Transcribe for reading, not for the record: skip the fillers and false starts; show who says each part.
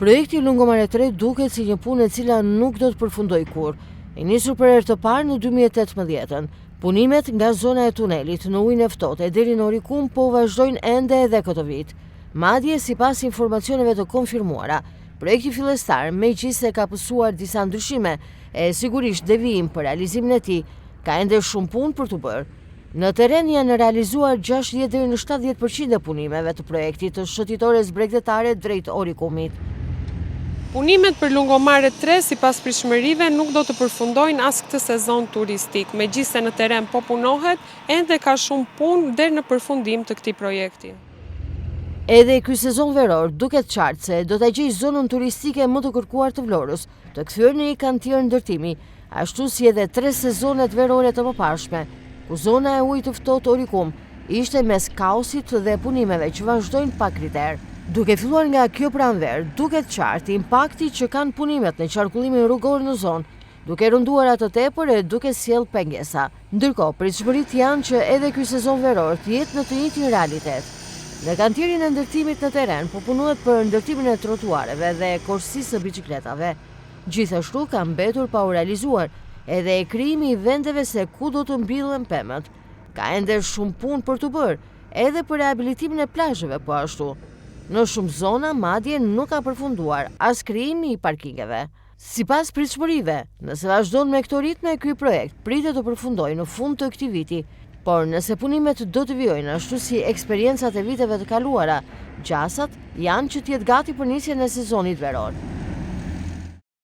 Speaker 1: Projekti Lungomare 3 duket si një punë e cila nuk do të përfundoj kurrë. E nisur për herë të parë në 2018. Punimet nga zona e tunelit në ujin e ftohtë deri në Orikum po vazhdojnë ende edhe këtë vit. Madje sipas informacioneve të konfirmuara, projekti fillestar megjithëse ka pësuar disa ndryshime e sigurisht devijim për realizimin e tij, ka ende shumë punë për të bërë. Në teren janë realizuar 60 deri në 70% e punimeve të projektit të shëtitores bregdetare drejt Orikumit.
Speaker 2: Punimet për Lungomare 3 sipas pritshmërive nuk do të përfundojnë as këtë sezon turistik, megjithëse në teren po punohet, ende ka shumë punë deri në përfundim të këtij projekti.
Speaker 1: Edhe ky sezon veror duket qartë se do ta gjejë zonën turistike më të kërkuar të Vlorës, të kthyer në një kantier ndërtimi, ashtu si edhe 3 sezonet verore të mëparshme, ku zona e ujit të ftohtë Orikum ishte mes kaosit dhe punimeve që vazhdojnë pa kriter. Duke filluar nga kjo pranverë, duket qartë impakti që kanë punimet në qarkullimin rrugor në zonë, duke rënduar atë tepër e duke sjell pengesa. Ndërkohë, pritshmëritë janë që edhe ky sezon veror të jetë në të njëjtin realitet. Në kantierin e ndërtimit në teren po punohet për ndërtimin e trotuareve dhe korsis së biçikletave. Gjithashtu ka mbetur pa u realizuar edhe e krijimi i vendeve se ku do të mbillen pemët. Ka ende shumë punë për të bërë, edhe për rehabilitimin e plazheve po ashtu. Në shumë zona madje nuk ka përfunduar as krijimi i parkingeve. Sipas pritshmërive, nëse vazhdon me këtë ritme, ky projekt pritet të përfundojë në fund të këtij viti. Por nëse punimet do të vijojnë ashtu si eksperiencat e viteve të kaluara, gjasat janë që të jetë gati për nisjen e sezonit veror.